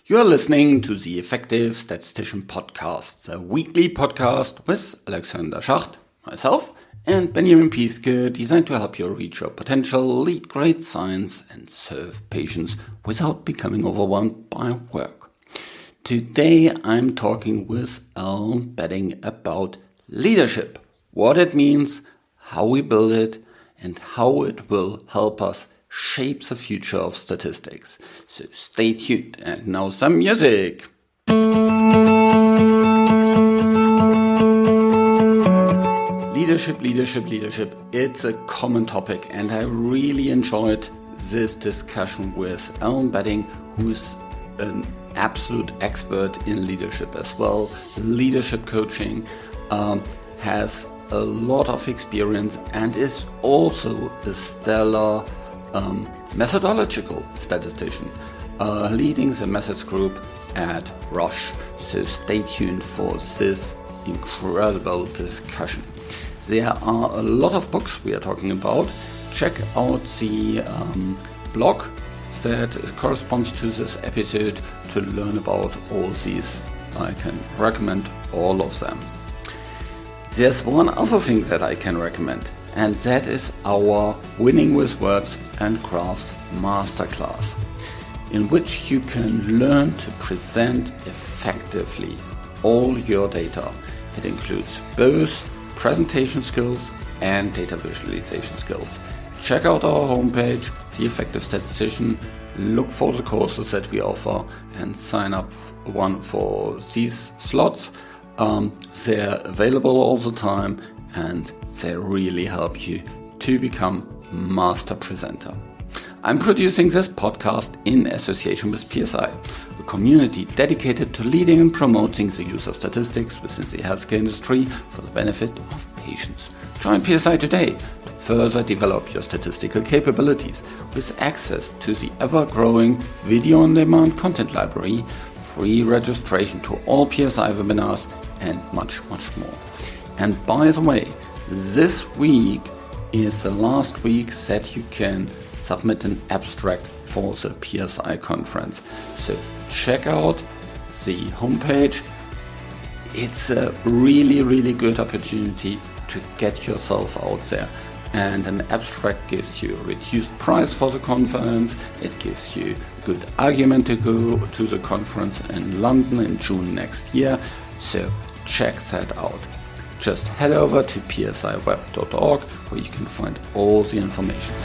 You are listening to the Effective Statistician Podcast, a weekly podcast with Alexander Schacht, myself, and Benjamin Pieske, designed to help you reach your potential, lead great science, and serve patients without becoming overwhelmed by work. Today I'm talking with Alun Bedding about leadership, what it means, how we build it, and how it will help us shape the future of statistics. So stay tuned, and now some music. Leadership. It's a common topic, and I really enjoyed this discussion with Alun Bedding, who's an absolute expert in leadership as well. Leadership coaching, has a lot of experience and is also a stellar methodological statistician, leading the methods group at Roche. So stay tuned for this incredible discussion. There are a lot of books we are talking about. Check out the blog that corresponds to this episode to learn about all these. I can recommend all of them. There's one other thing that I can recommend, and that is our Winning with Words and Graphs Masterclass, in which you can learn to present effectively all your data. It includes both presentation skills and data visualization skills. Check out our homepage, The Effective Statistician, look for the courses that we offer and sign up for these slots. They're available all the time, and they really help you to become master presenter. I'm producing this podcast in association with PSI, a community dedicated to leading and promoting the use of statistics within the healthcare industry for the benefit of patients. Join PSI today to further develop your statistical capabilities with access to the ever-growing video-on-demand content library, free registration to all PSI webinars, and much more. And by the way, this week is the last week that you can submit an abstract for the PSI conference. So check out the homepage. It's a really good opportunity to get yourself out there. And an abstract gives you a reduced price for the conference. It gives you a good argument to go to the conference in London in June next year. So check that out. Just head over to psiweb.org where you can find all the information.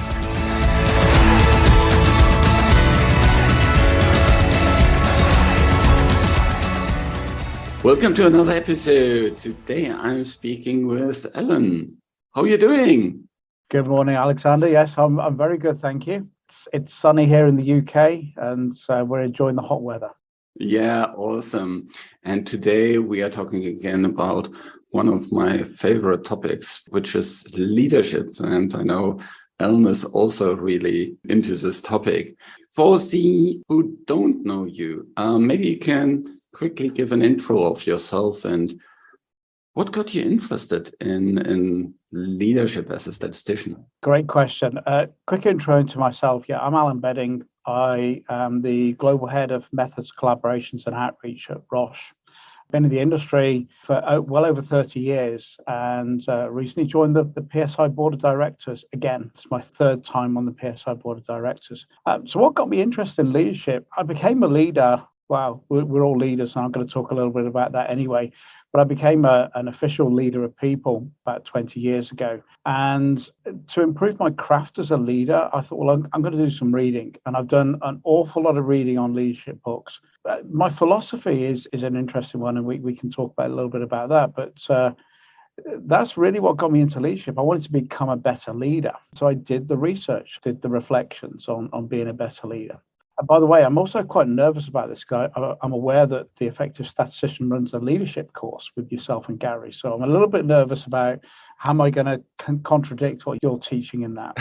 Welcome to another episode. Today I'm speaking with Alun. How are you doing? Good morning, Alexander. Yes, I'm very good, thank you. It's sunny here in the UK, and we're enjoying the hot weather. Yeah, awesome. And today we are talking again about one of my favorite topics, which is leadership. And I know Alun is also really into this topic. For the who don't know you, maybe you can quickly give an intro of yourself and what got you interested in leadership as a statistician? Great question. Quick intro into myself. Yeah, I'm Alun Bedding. I am the global head of methods, collaborations, and outreach at Roche. Been in the industry for well over 30 years, and recently joined the PSI board of directors. Again, it's my third time on the PSI board of directors. So what got me interested in leadership? I became a leader. Wow, we're all leaders, and I'm going to talk a little bit about that anyway. But I became an official leader of people about 20 years ago. And to improve my craft as a leader, I thought, well, I'm going to do some reading. And I've done an awful lot of reading on leadership books. My philosophy is an interesting one, and we can talk about a little bit about that. But that's really what got me into leadership. I wanted to become a better leader. So I did the research, did the reflections on being a better leader. And by the way, I'm also quite nervous about this guy. I'm aware that the Effective Statistician runs a leadership course with yourself and Gary. So I'm a little bit nervous about how am I going to contradict what you're teaching in that.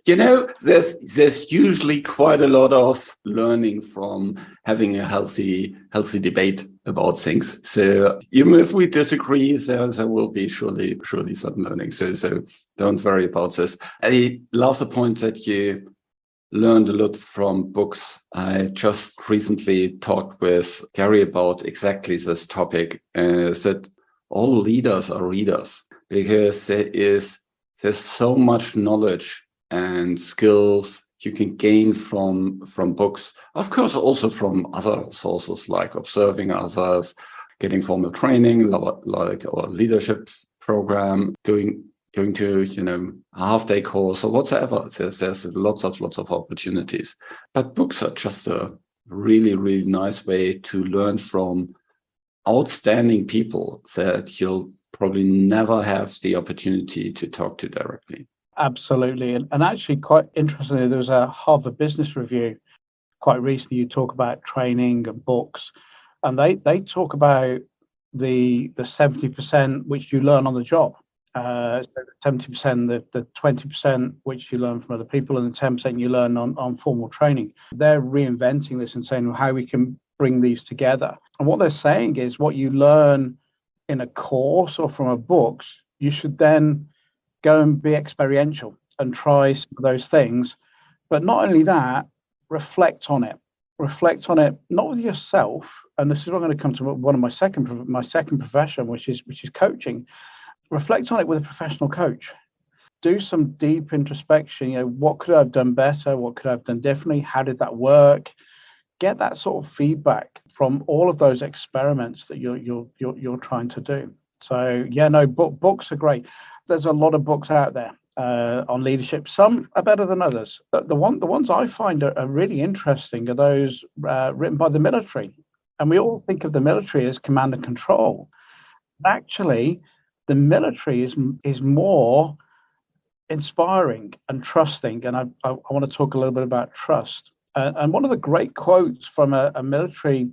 You know, there's usually quite a lot of learning from having a healthy debate about things. So even if we disagree, there will be surely some learning. So don't worry about this. I love the point that you learned a lot from books. I just recently talked with Gary about exactly this topic, that all leaders are readers, because there's so much knowledge and skills you can gain from books. Of course, also from other sources like observing others, getting formal training, like our leadership program, going to a half-day course or whatever. There's lots of opportunities. But books are just a really, really nice way to learn from outstanding people that you'll probably never have the opportunity to talk to directly. Absolutely. And actually, quite interestingly, there was a Harvard Business Review quite recently. You talk about training and books, and they talk about the 70% which you learn on the job. So 70%, the 20% which you learn from other people, and the 10% you learn on formal training. They're reinventing this and saying how we can bring these together. And what they're saying is what you learn in a course or from a books, you should then go and be experiential and try some of those things. But not only that, reflect on it. Reflect on it, not with yourself. And this is what I'm going to come to one of my second profession, which is coaching. Reflect on it with a professional coach. Do some deep introspection. What could I have done better? What could I have done differently? How did that work? Get that sort of feedback from all of those experiments that you're trying to do. So books are great. There's a lot of books out there on leadership. Some are better than others. The ones I find are really interesting are those written by the military. And we all think of the military as command and control. Actually, the military is more inspiring and trusting. And I want to talk a little bit about trust. And one of the great quotes from a military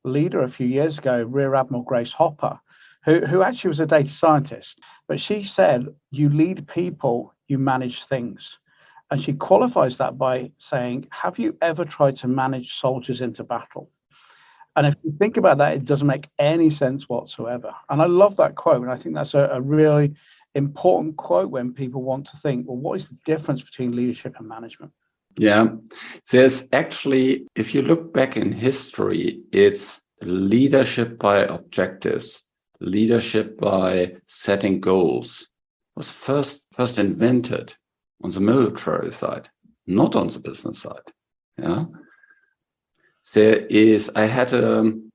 leader a few years ago, Rear Admiral Grace Hopper, who actually was a data scientist, but she said, you lead people, you manage things. And she qualifies that by saying, have you ever tried to manage soldiers into battle? And if you think about that, it doesn't make any sense whatsoever. And I love that quote. And I think that's a really important quote when people want to think, well, what is the difference between leadership and management? Yeah, there's actually, if you look back in history, it's leadership by objectives, leadership by setting goals was first invented on the military side, not on the business side. Yeah. I had an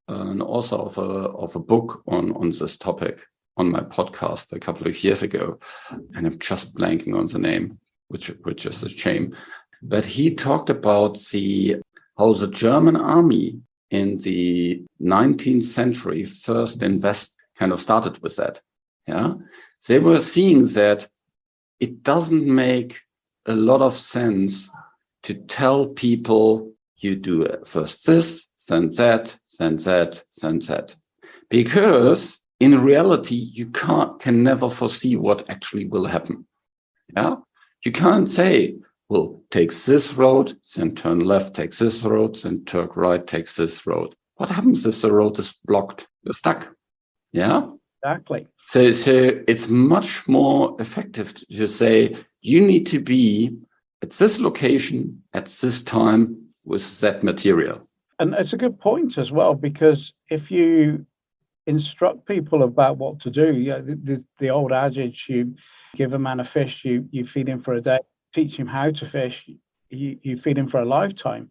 author of a book on this topic on my podcast a couple of years ago, and I'm just blanking on the name, which is a shame. But he talked about how the German army in the 19th century first started with that. Yeah, they were seeing that it doesn't make a lot of sense to tell people you do first this, then that, then that, then that, because in reality you can never foresee what actually will happen. Yeah, you can't say, well, take this road, then turn left, take this road, then turn right, take this road. What happens if the road is blocked? You're stuck. Yeah, exactly. So it's much more effective to say you need to be at this location at this time with that material. And it's a good point as well, because if you instruct people about what to do, the old adage, you give a man a fish, you feed him for a day, teach him how to fish, you feed him for a lifetime.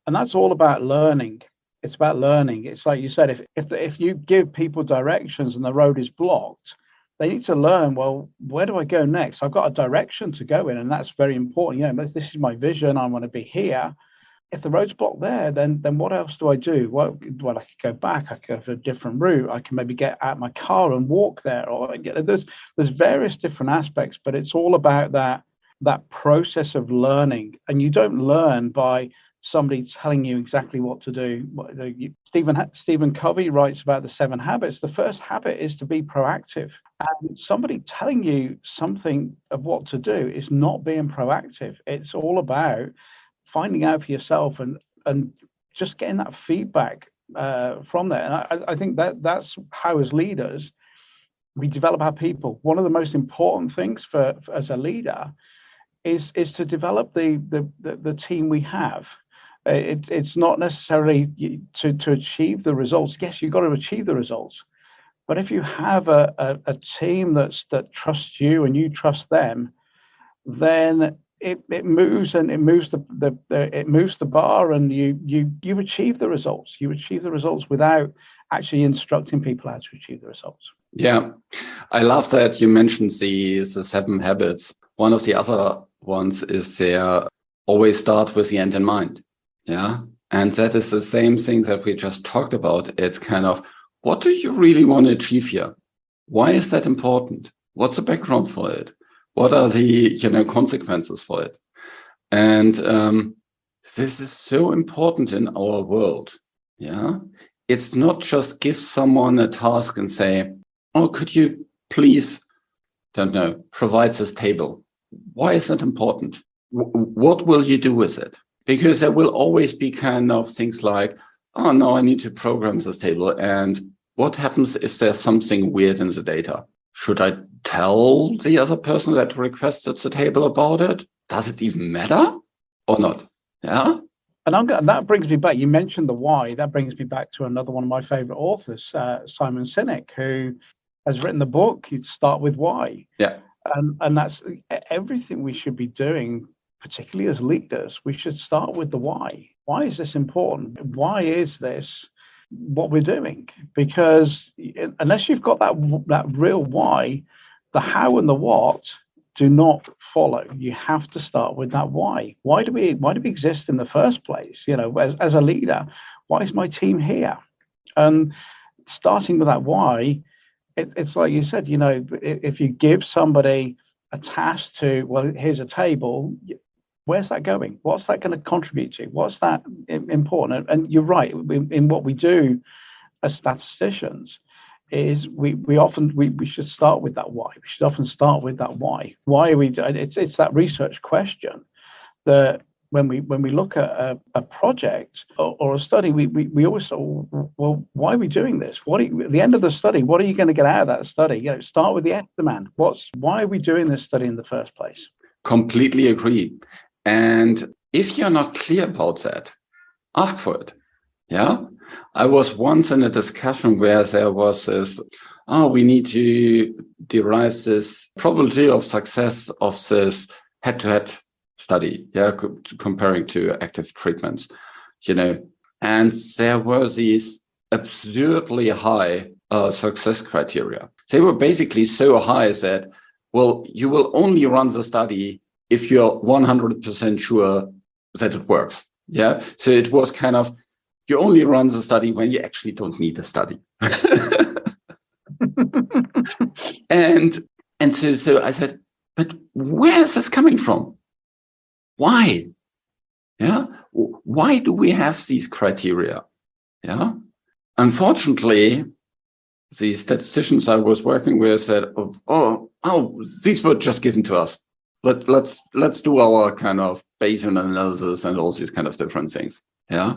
And that's all about learning. It's about learning. It's like you said, if you give people directions and the road is blocked, they need to learn, well, where do I go next? I've got a direction to go in, and that's very important. This is my vision. I want to be here. If the road's blocked there, then what else do I do? Well, I could go back. I could go a different route. I can maybe get out my car and walk there. Or there's various different aspects, but it's all about that process of learning. And you don't learn by somebody telling you exactly what to do. Stephen Covey writes about the 7 habits. The first habit is to be proactive. And somebody telling you something of what to do is not being proactive. It's all about finding out for yourself and just getting that feedback from there. And I think that's how, as leaders, we develop our people. One of the most important things for as a leader is to develop the team we have. It's not necessarily to achieve the results. Yes, you've got to achieve the results, but if you have a team that trusts you and you trust them, then it moves the bar, and you achieve the results. You achieve the results without actually instructing people how to achieve the results. Yeah, I love that you mentioned the 7 habits. One of the other ones is always start with the end in mind. Yeah, and that is the same thing that we just talked about. It's kind of, what do you really want to achieve here? Why is that important? What's the background for it? What are the consequences for it? And this is so important in our world. Yeah, it's not just give someone a task and say, "Oh, could you please, provide this table?" Why is that important? What will you do with it? Because there will always be kind of things like, "Oh no, I need to program this table, and what happens if there's something weird in the data? Should I tell the other person that requested the table about it? Does it even matter or not?" Yeah. And that brings me back. You mentioned the why. That brings me back to another one of my favorite authors, Simon Sinek, who has written the book, "You Start With Why." Yeah. And that's everything we should be doing, particularly as leaders. We should start with the why. Why is this important? Why is this what we're doing? Because unless you've got that real why, the how and the what do not follow. You have to start with that why. Why do we exist in the first place? As a leader, why is my team here? And starting with that why, it's like you said, if you give somebody a task to, well, here's a table, where's that going? What's that going to contribute to? What's that important? And you're right, in what we do as statisticians is we should start with that why. We should often start with that why. Why are we doing it? It's that research question that when we look at a project or a study, we always say, well, why are we doing this? At the end of the study, what are you going to get out of that study? Start with the end demand. Why are we doing this study in the first place? Completely agree. And if you're not clear about that, ask for it. Yeah. I was once in a discussion where there was this, we need to derive this probability of success of this head-to-head study, comparing to active treatments, and there were these absurdly high success criteria. They were basically so high that, well, you will only run the study if you're 100% sure that it works. Yeah. So it was kind of, you only run the study when you actually don't need the study. and so I said, but where is this coming from? Why? Yeah. Why do we have these criteria? Yeah. Unfortunately, the statisticians I was working with said, oh, these were just given to us. Let's do our kind of Bayesian analysis and all these kind of different things. Yeah.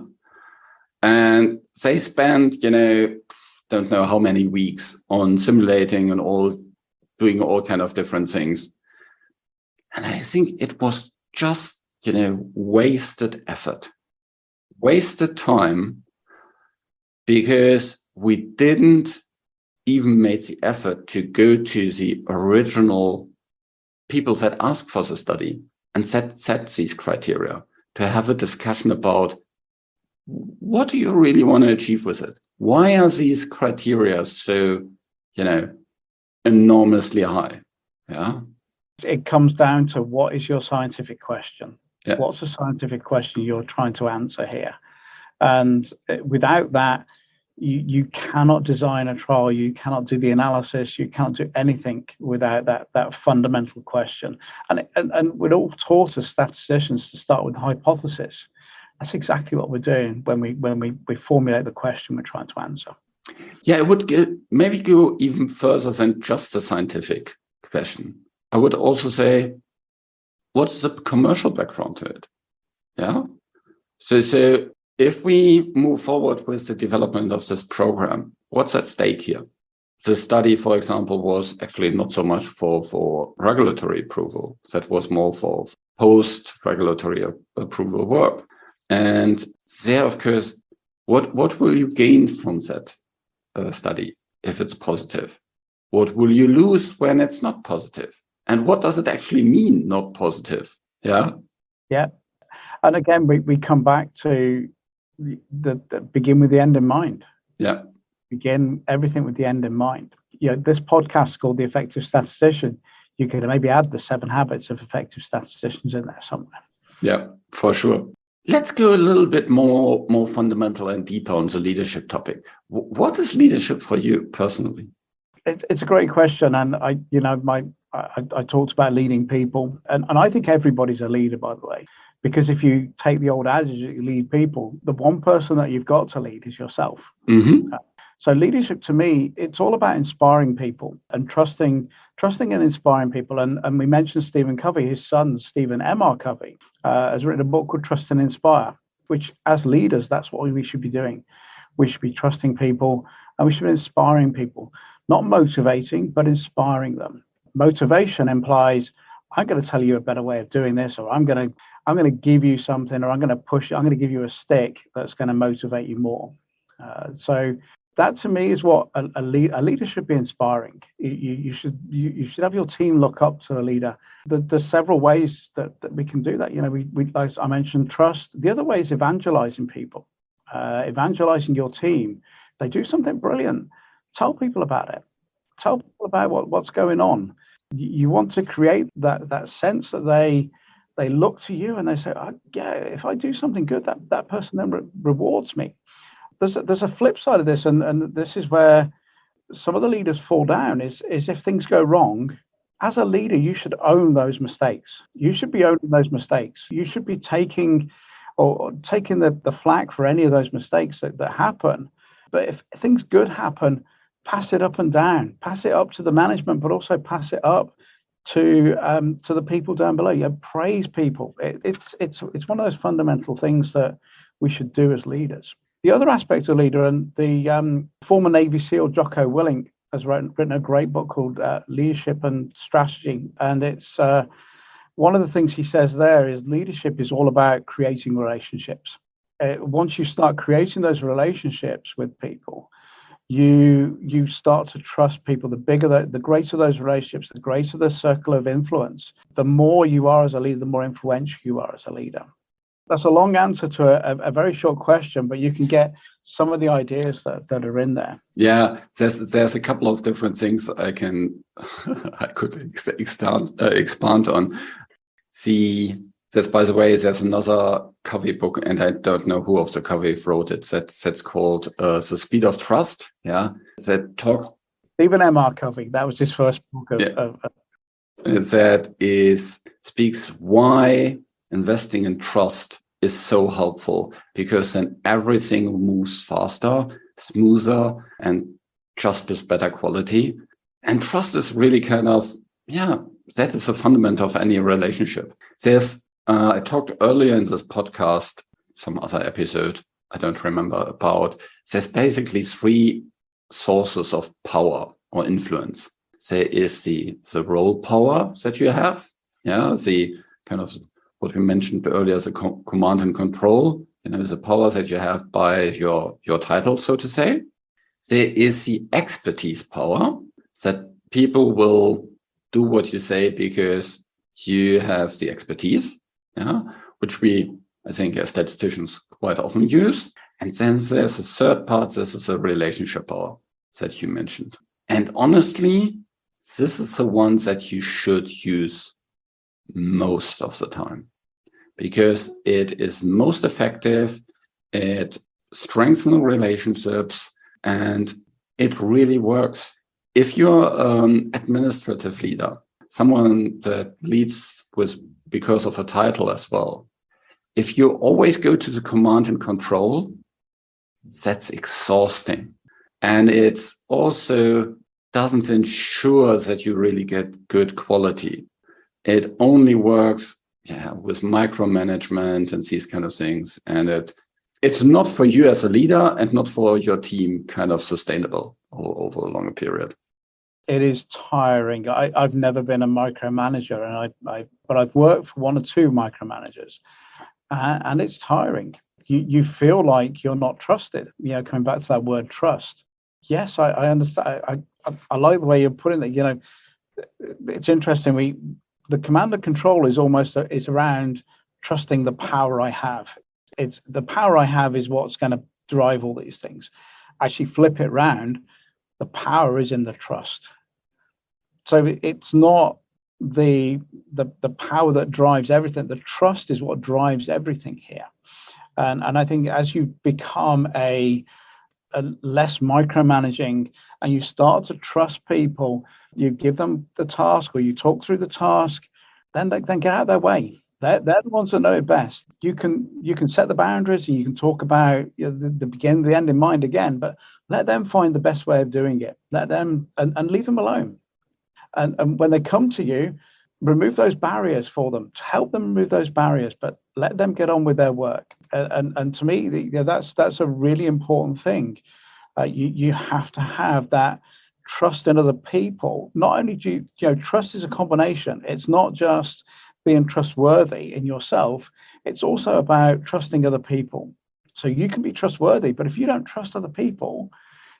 And they spent, don't know how many weeks on simulating and doing all kind of different things. And I think it was just, wasted effort, wasted time, because we didn't even make the effort to go to the original people that asked for the study and set these criteria, to have a discussion about, what do you really want to achieve with it? Why are these criteria so, enormously high? Yeah. It comes down to, what is your scientific question? Yeah. What's the scientific question you're trying to answer here? And without that, you cannot design a trial, you cannot do the analysis, you can't do anything without that fundamental question. And we're all taught as statisticians to start with the hypothesis. That's exactly what we're doing when we formulate the question we're trying to answer. Yeah, it would maybe go even further than just the scientific question. I would also say, what's the commercial background to it? Yeah. So if we move forward with the development of this program, what's at stake here? The study, for example, was actually not so much for regulatory approval. That was more for post-regulatory approval work. And there, of course, what will you gain from that study if it's positive? What will you lose when it's not positive? And what does it actually mean, not positive? Yeah. Yeah. And again, we come back to the begin with the end in mind. Yeah. Begin everything with the end in mind. This podcast is called The Effective Statistician. You could maybe add the 7 habits of effective statisticians in there somewhere. Yeah, for sure. Let's go a little bit more fundamental and deeper on the leadership topic. What is leadership for you personally? It's a great question. And I talked about leading people. And I think everybody's a leader, by the way. Because if you take the old adage, you lead people, the one person that you've got to lead is yourself. Mm-hmm. So leadership to me, it's all about inspiring people and trusting and inspiring people. And we mentioned Stephen Covey, his son, Stephen M.R. Covey, has written a book called Trust and Inspire, which as leaders, that's what we should be doing. We should be trusting people and we should be inspiring people, not motivating, but inspiring them. Motivation implies, I'm going to tell you a better way of doing this, or I'm going to give you something, or I'm going to give you a stick that's going to motivate you more. So that to me is what a leader should be inspiring. You should have your team look up to a leader. There's several ways that we can do that. We as I mentioned, trust. The other way is evangelizing people, evangelizing your team. They do something brilliant. Tell people about it. Tell people about what's going on. You want to create that sense that they look to you and they say, oh, yeah, if I do something good, that person then rewards me. There's a flip side of this, and this is where some of the leaders fall down, is if things go wrong, as a leader, you should own those mistakes. You should be owning those mistakes. You should be taking the flak for any of those mistakes that happen. But if things good happen, pass it up and down, pass it up to the management, but also pass it up to the people down below. Praise people. It's one of those fundamental things that we should do as leaders. The other aspect of leader, and the former Navy SEAL Jocko Willink has written a great book called Leadership and Strategy. And it's one of the things he says there is leadership is all about creating relationships. Once you start creating those relationships with people, you start to trust people. The greater those relationships, the greater the circle of influence, the more you are as a leader, the more influential you are as a leader. That's a long answer to a very short question, but you can get some of the ideas that are in there. Yeah, there's a couple of different things I could expand on. By the way, there's another Covey book, and I don't know who of the Covey wrote it. That's called The Speed of Trust. Yeah, that talks. Stephen M.R. Covey. That was his first book. That speaks why investing in trust is so helpful, because then everything moves faster, smoother, and just with better quality. And trust is really that is a fundament of any relationship. I talked earlier in this podcast, some other episode, I don't remember about, there's basically 3 sources of power or influence. There is the role power that you have, the kind of what we mentioned earlier, the command and control, the power that you have by your title, so to say. There is the expertise power, that people will do what you say because you have the expertise, which we, I think, as statisticians quite often use. And then there's a third part, this is a relationship power that you mentioned. And honestly, this is the one that you should use most of the time, because it is most effective, it strengthens relationships, and it really works. If you're an administrative leader, someone that leads because of a title as well, if you always go to the command and control, that's exhausting. And it's also doesn't ensure that you really get good quality. It only works with micromanagement and these kind of things. And it's not for you as a leader and not for your team kind of sustainable over a longer period? It is tiring. I've never been a micromanager, but I've worked for one or two micromanagers, and it's tiring. You feel like you're not trusted. Coming back to that word trust. Yes, I understand. I like the way you're putting it. It's interesting. The command and control is around trusting the power I have. It's the power I have is what's going to drive all these things. Actually, flip it round. The power is in the trust. So it's not the power that drives everything. The trust is what drives everything here. And I think as you become a less micromanaging and you start to trust people, you give them the task or you talk through the task, then get out of their way. They're the ones that know it best. You can set the boundaries and you can talk about the beginning, the end in mind again, but let them find the best way of doing it. Let them and leave them alone. And when they come to you, remove those barriers for them, to help them remove those barriers, but let them get on with their work. And to me, that's a really important thing. You have to have that trust in other people. Not only do trust is a combination. It's not just being trustworthy in yourself. It's also about trusting other people. So you can be trustworthy, but if you don't trust other people,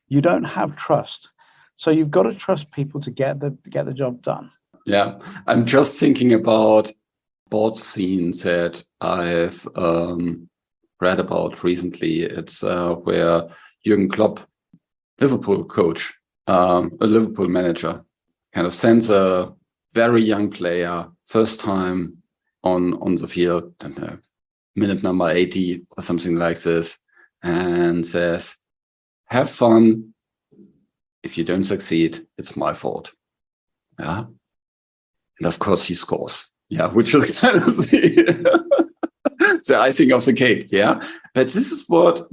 you don't have trust. So you've got to trust people to get the job done. Yeah, I'm just thinking about sports scenes that I've read about recently. It's where Jürgen Klopp, Liverpool coach, a Liverpool manager, kind of sends a very young player first time on the field, I don't know, minute number 80 or something like this, and says, "Have fun. If you don't succeed, it's my fault." Yeah. And of course he scores. Yeah, which is kind of the icing of the cake. Yeah. But this is what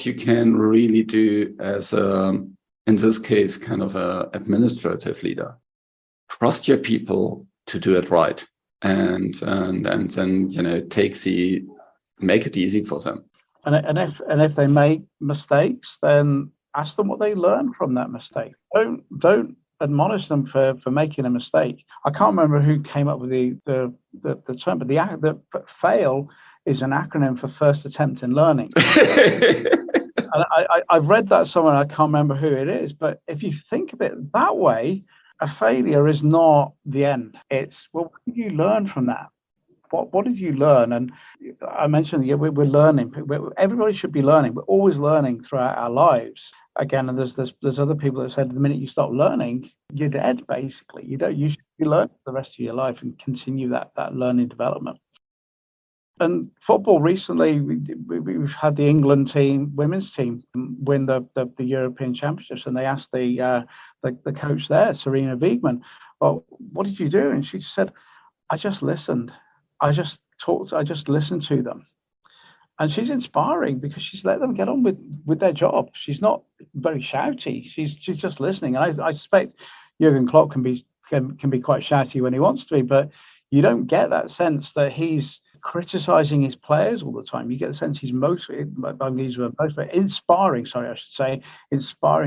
you can really do as in this case, kind of a administrative leader. Trust your people to do it right. And then, make it easy for them. And if they make mistakes, then ask them what they learned from that mistake. Don't admonish them for making a mistake. I can't remember who came up with the term, but fail is an acronym for first attempt in learning. And I've read that somewhere. I can't remember who it is, but if you think of it that way, a failure is not the end. It's, well, what did you learn from that? What did you learn? And I mentioned, we're learning. Everybody should be learning. We're always learning throughout our lives. Again, and there's other people that said the minute you stop learning, you're dead. Basically, you should be learning the rest of your life and continue that learning development. And football recently, we've had the England women's team win the European Championships, and they asked the coach there, Serena Wiegmann, "Well, what did you do?" And she said, "I just listened. I just talked. I just listened to them." And she's inspiring because she's let them get on with their job. She's not very shouty. She's just listening. And I suspect Jürgen Klopp can be quite shouty when he wants to be, but you don't get that sense that he's criticizing his players all the time. You get the sense he's inspiring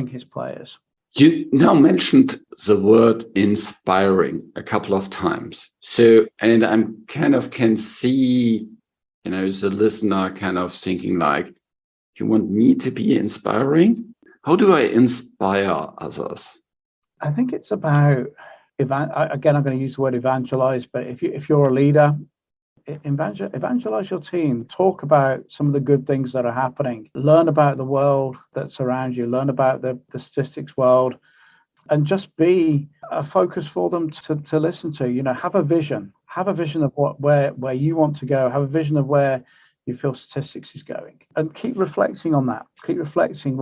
his players. You now mentioned the word inspiring a couple of times. So, and I'm kind of can see, the listener kind of thinking like, you want me to be inspiring? How do I inspire others? I think it's about, again, I'm going to use the word evangelize, but if you're a leader, evangelize your team. Talk about some of the good things that are happening. Learn about the world that's around you. Learn about the statistics world, and just be a focus for them to listen to. Have a vision. Have a vision of where you want to go. Have a vision of where you feel statistics is going, and keep reflecting on that. Keep reflecting.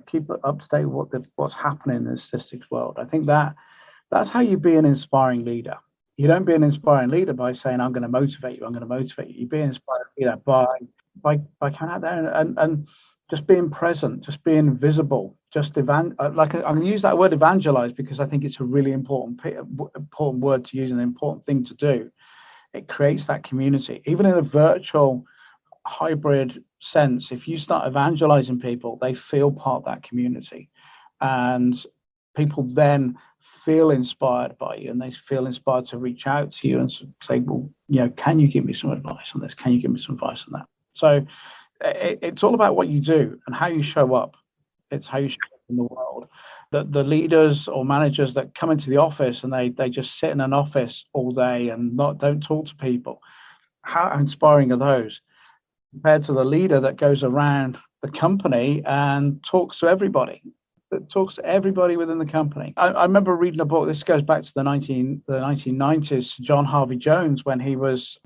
Keep up to date with what's happening in the statistics world. I think that's how you be an inspiring leader. You don't be an inspiring leader by saying, "I'm going to motivate you. I'm going to motivate you." You be inspired, by coming out there and just being present, just being visible, just I'm going to use that word evangelize because I think it's a really important word to use and an important thing to do. It creates that community, even in a virtual hybrid sense, if you start evangelizing people, they feel part of that community, and people then feel inspired by you, and they feel inspired to reach out to you and say, well, can you give me some advice on this? Can you give me some advice on that? So it's all about what you do and how you show up. It's how you show up in the world. The leaders or managers that come into the office and they just sit in an office all day and don't talk to people, how inspiring are those compared to the leader that goes around the company and talks to everybody, within the company? I remember reading a book. This goes back to the 1990s. John Harvey Jones, when he was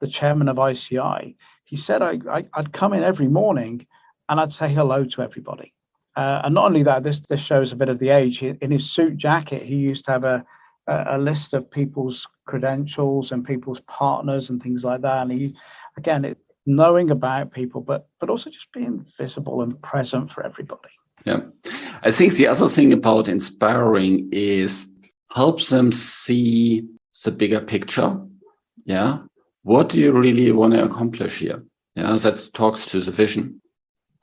the chairman of ICI, he said I'd come in every morning and I'd say hello to everybody. And not only that, this shows a bit of the age. In his suit jacket, he used to have a list of people's credentials and people's partners and things like that. And it's knowing about people, but also just being visible and present for everybody. Yeah. I think the other thing about inspiring is helps them see the bigger picture. Yeah. What do you really want to accomplish here? Yeah. That talks to the vision.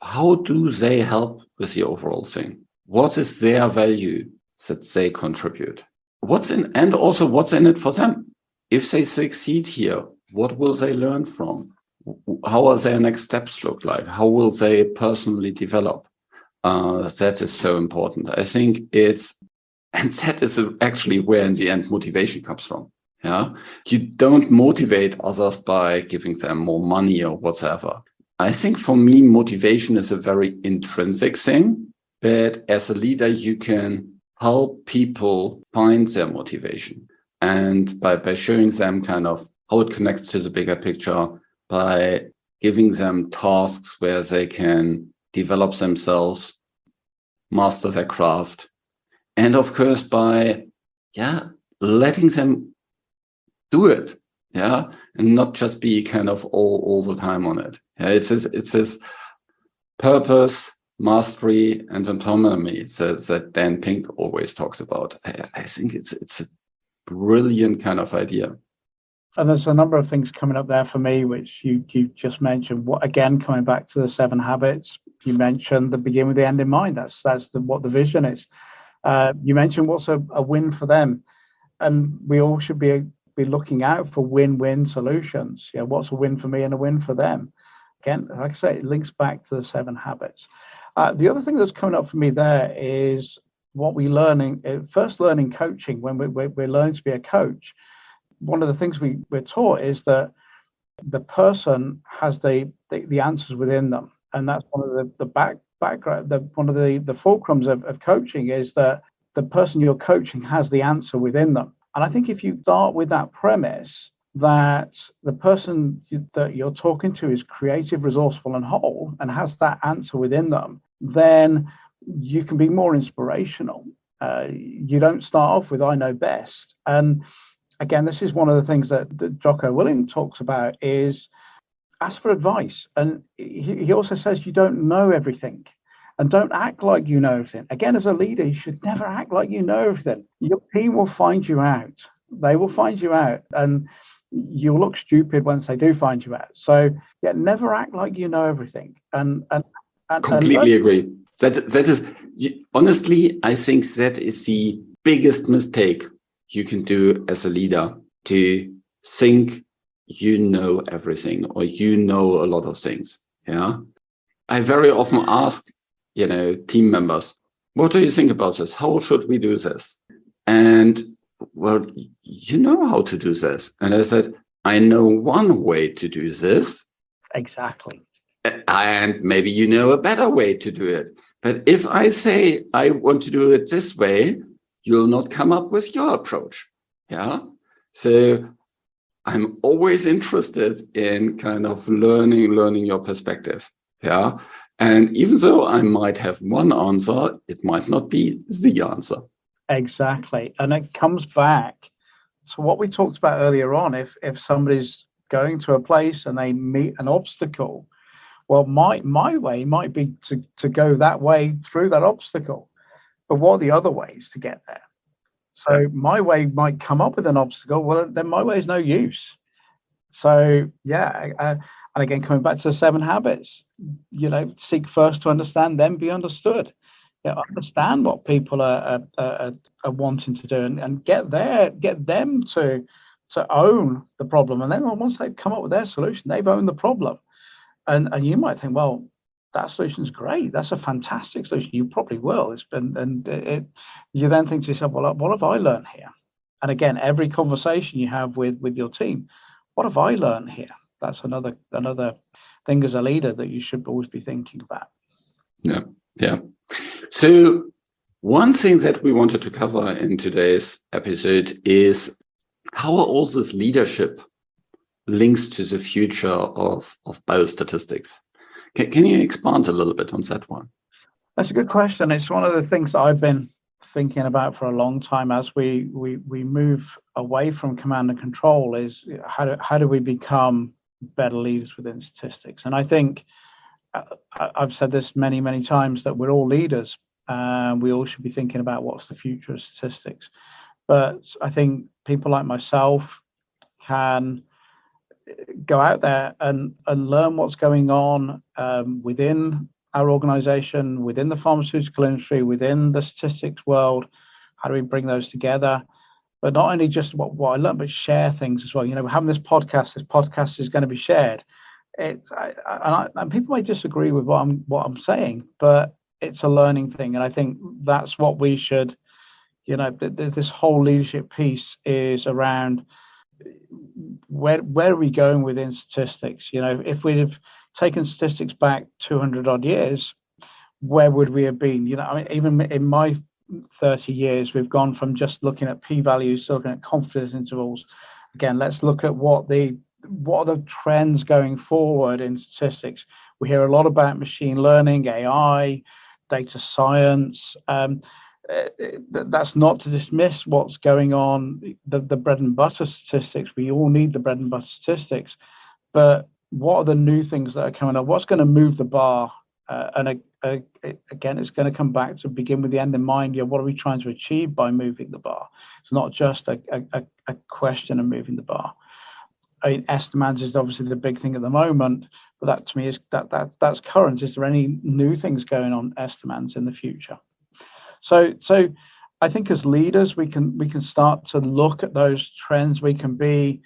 How do they help with the overall thing? What is their value that they contribute? What's in it for them? If they succeed here, what will they learn from? How are their next steps look like? How will they personally develop? That is so important. I think that is actually where in the end motivation comes from. Yeah. You don't motivate others by giving them more money or whatever. I think for me, motivation is a very intrinsic thing, but as a leader, you can help people find their motivation. And by showing them kind of how it connects to the bigger picture, by giving them tasks where they can develop themselves, master their craft, and of course by letting them do it, and not just be kind of all the time on it. It's this purpose, mastery, and autonomy that Dan Pink always talks about. I think it's a brilliant kind of idea. And there's a number of things coming up there for me, which you just mentioned. Again, coming back to the 7 habits, you mentioned the begin with the end in mind. That's what the vision is. You mentioned what's a win for them, and we all should be looking out for win-win solutions. What's a win for me and a win for them? Again, like I say, it links back to the 7 habits. The other thing that's coming up for me there is what we learning coaching. When we're learning to be a coach, one of the things we're taught is that the person has the answers within them, and that's one of the background. One of the fulcrums of coaching is that the person you're coaching has the answer within them. And I think if you start with that premise that the person that you're talking to is creative, resourceful, and whole, and has that answer within them, then you can be more inspirational. You don't start off with "I know best." And again, this is one of the things that Jocko Willink talks about, is ask for advice. And he also says you don't know everything, and don't act like you know everything. Again, as a leader, you should never act like you know everything. Your team will find you out. They will find you out, and you'll look stupid once they do find you out. So never act like you know everything. And completely agree. That is honestly, I think that is the biggest mistake you can do as a leader, to think you know everything or you know a lot of things. Yeah. I very often ask, team members, what do you think about this? How should we do this? And well, you know how to do this. And I said, I know one way to do this. Exactly. And maybe you know a better way to do it. But if I say I want to do it this way, you'll not come up with your approach. Yeah. So I'm always interested in kind of learning your perspective. Yeah. And even though I might have one answer, it might not be the answer. Exactly. And it comes back to what we talked about earlier on. If somebody's going to a place and they meet an obstacle, well, my way might be to go that way through that obstacle. But what are the other ways to get there? So my way might come up with an obstacle. Well, then my way is no use. So And again, coming back to the 7 habits, seek first to understand, then be understood. Understand what people are wanting to do, and get them to own the problem. And then once they've come up with their solution, they've owned the problem. And you might think, well, that solution's great. That's a fantastic solution. You probably will. You then think to yourself, well, what have I learned here? And again, every conversation you have with your team, what have I learned here? That's another thing as a leader that you should always be thinking about. Yeah. So one thing that we wanted to cover in today's episode is how all this leadership links to the future of biostatistics. Can you expand a little bit on that one? That's a good question. It's one of the things I've been thinking about for a long time as we move away from command and control, is how do we become better leaders within statistics? And I think I've said this many, many times, that we're all leaders. We all should be thinking about what's the future of statistics. But I think people like myself can go out there and learn what's going on within our organization, within the pharmaceutical industry, within the statistics world. How do we bring those together? But not only just what I learned, but share things as well. We're having this podcast is going to be shared. And people may disagree with what I'm saying, but it's a learning thing. And I think that's what we should, this whole leadership piece is around where are we going within statistics? If we'd have taken statistics back 200 odd years, where would we have been? Even in my 30 years, we've gone from just looking at p-values to looking at confidence intervals. Again, let's look at what are the trends going forward in statistics. We hear a lot about machine learning, AI, data science. That's not to dismiss what's going on, the bread and butter statistics. We all need the bread and butter statistics. But what are the new things that are coming up? What's going to move the bar? And again, it's going to come back to begin with the end in mind. What are we trying to achieve by moving the bar? It's not just a question of moving the bar. Estimands is obviously the big thing at the moment, but that to me is that's current. Is there any new things going on estimands in the future? So I think as leaders, we can start to look at those trends. We can be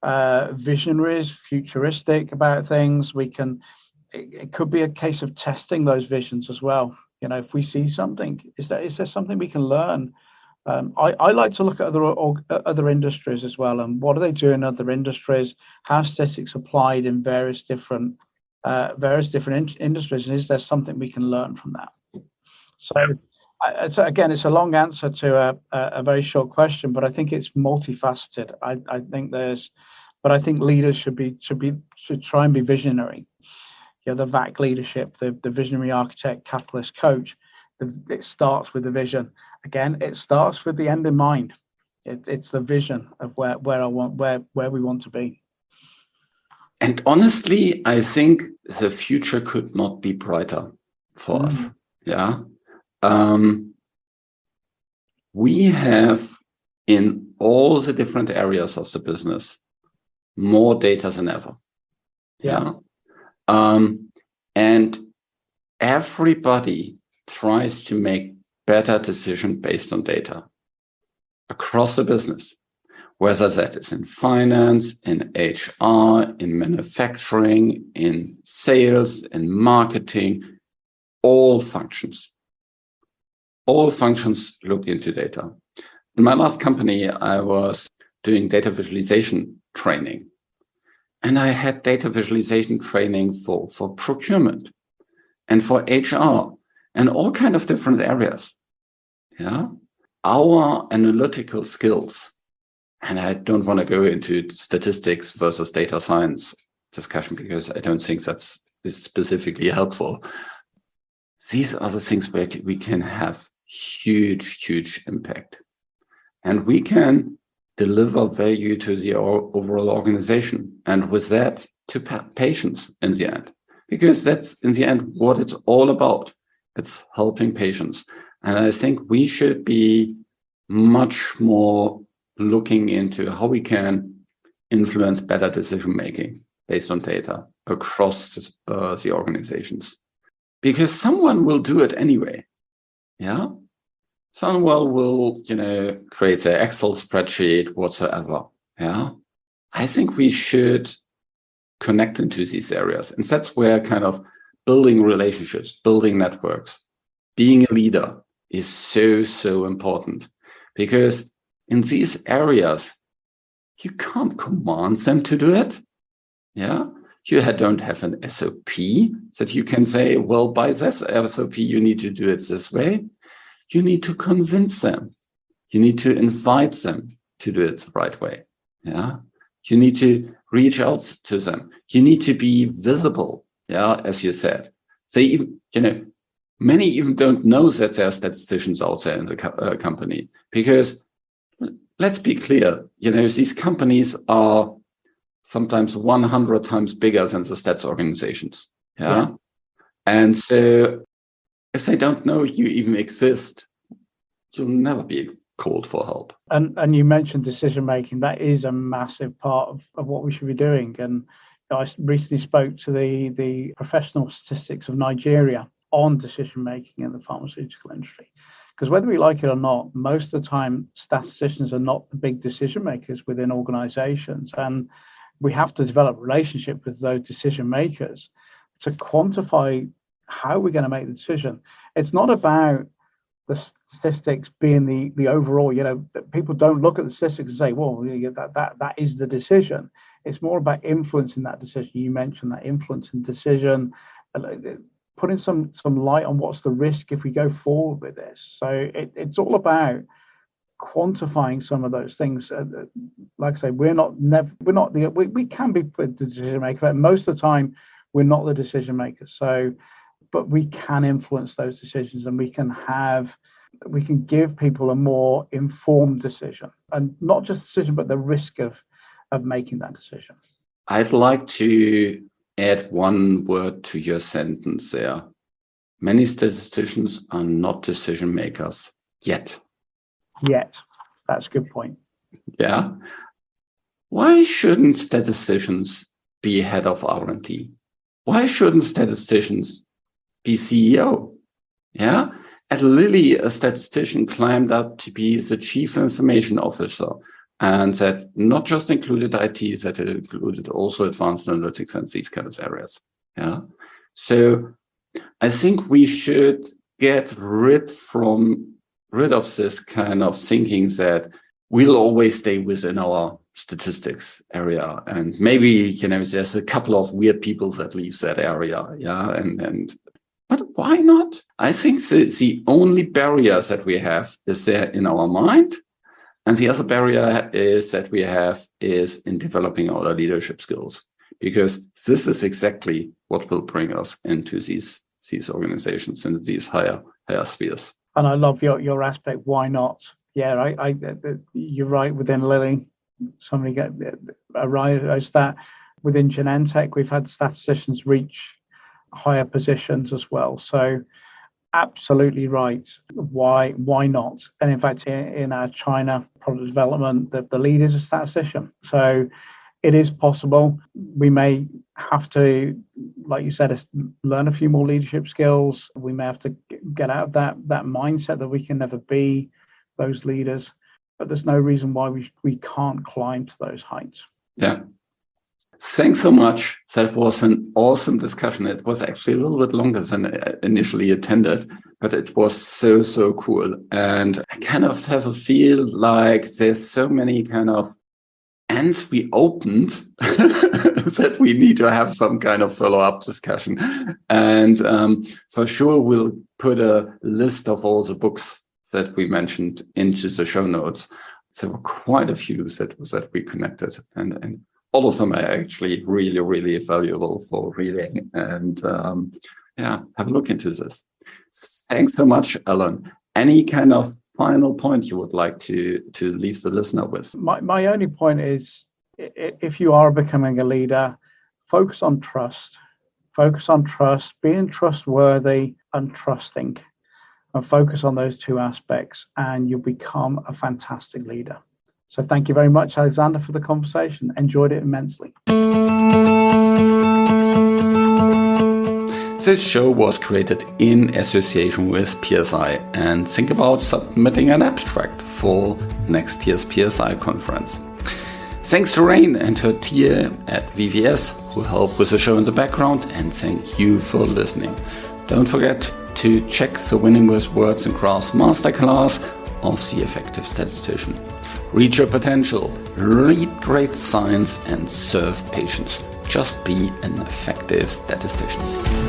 visionaries, futuristic about things. It could be a case of testing those visions as well. If we see something, is there something we can learn? I like to look at other industries as well, and what are they doing in other industries? How statistics applied in various different industries, and is there something we can learn from that? So again, it's a long answer to a very short question, but I think it's multifaceted. I think leaders should try and be visionary. The VAC leadership, the visionary architect, catalyst coach. It starts with the vision. Again, it starts with the end in mind. It's the vision of where we want to be. And honestly, I think the future could not be brighter for us. Yeah. We have in all the different areas of the business more data than ever. Yeah. And everybody tries to make better decisions based on data across the business, whether that is in finance, in HR, in manufacturing, in sales, in marketing, all functions look into data. In my last company, I was doing data visualization training, and I had data visualization training for procurement and for HR and all kind of different areas. Yeah, our analytical skills, and I don't want to go into statistics versus data science discussion because I don't think that's specifically helpful. These are the things where we can have huge impact, and we can deliver value to the overall organization, and with that to patients in the end, because that's in the end what it's all about. It's helping patients. And I think we should be much more looking into how we can influence better decision making based on data across the organizations, because someone will do it anyway. Yeah. Someone will, create an Excel spreadsheet whatsoever. Yeah. I think we should connect into these areas. And that's where kind of building relationships, building networks, being a leader is so, so important, because in these areas, you can't command them to do it. Yeah. You don't have an SOP that you can say, well, by this SOP, you need to do it this way. You need to convince them. You need to invite them to do it the right way. Yeah. You need to reach out to them. You need to be visible. Yeah. As you said, they even, many even don't know that there are statisticians out there in the company, because let's be clear, these companies are sometimes 100 times bigger than the stats organizations. Yeah. And so if they don't know you even exist, you'll never be called for help. And you mentioned decision making. That is a massive part of what we should be doing. And I recently spoke to the professional statistics of Nigeria on decision making in the pharmaceutical industry. Because whether we like it or not, most of the time, statisticians are not the big decision makers within organizations. And we have to develop relationship with those decision makers to quantify how we're going to make the decision. It's not about the statistics being the overall, people don't look at the statistics and say, well, that is the decision. It's more about influencing that decision. You mentioned that influencing decision, putting some light on what's the risk if we go forward with this. So it's all about quantifying some of those things. Like I say, we can be the decision maker, but most of the time we're not the decision makers. So, but we can influence those decisions, and we can give people a more informed decision, and not just decision, but the risk of making that decision. I'd like to add one word to your sentence there. Many statisticians are not decision makers yet. That's a good point. Yeah. Why shouldn't statisticians be head of R&D? Why shouldn't statisticians be CEO? Yeah. At Lilly, a statistician climbed up to be the chief information officer, and that not just included IT, that it included also advanced analytics and these kind of areas. Yeah. So I think we should get rid of this kind of thinking that we'll always stay within our statistics area. And maybe, there's a couple of weird people that leave that area. Yeah. But why not? I think the only barrier that we have is there in our mind. And the other barrier that we have is in developing our leadership skills, because this is exactly what will bring us into these organizations and these higher spheres. And I love your aspect. Why not? Yeah, you're right. Within Lilly, somebody arrives that within Genentech, we've had statisticians reach higher positions as well. So absolutely right. Why not? And in fact, in our China product development, the lead is a statistician. So it is possible. We may have to, like you said, learn a few more leadership skills. We may have to get out of that mindset that we can never be those leaders. But there's no reason why we can't climb to those heights. Yeah. Thanks so much. That was an awesome discussion. It was actually a little bit longer than initially intended, but it was so, so cool. And I kind of have a feel like there's so many kind of ends we opened that we need to have some kind of follow-up discussion. And for sure, we'll put a list of all the books that we mentioned into the show notes. There were quite a few that we connected, and all of them are actually really, really valuable for reading. And have a look into this. Thanks so much, Alun. Any kind of final point you would like to leave the listener with? My only point is, if you are becoming a leader, focus on trust. Focus on trust, being trustworthy and trusting. And focus on those two aspects, and you'll become a fantastic leader. So thank you very much, Alexander, for the conversation. Enjoyed it immensely. This show was created in association with PSI, and think about submitting an abstract for next year's PSI conference. Thanks to Rain and her team at VVS who helped with the show in the background, and thank you for listening. Don't forget to check the Winning with Words and Graphs masterclass of the Effective Statistician. Reach your potential, read great science, and serve patients. Just be an effective statistician.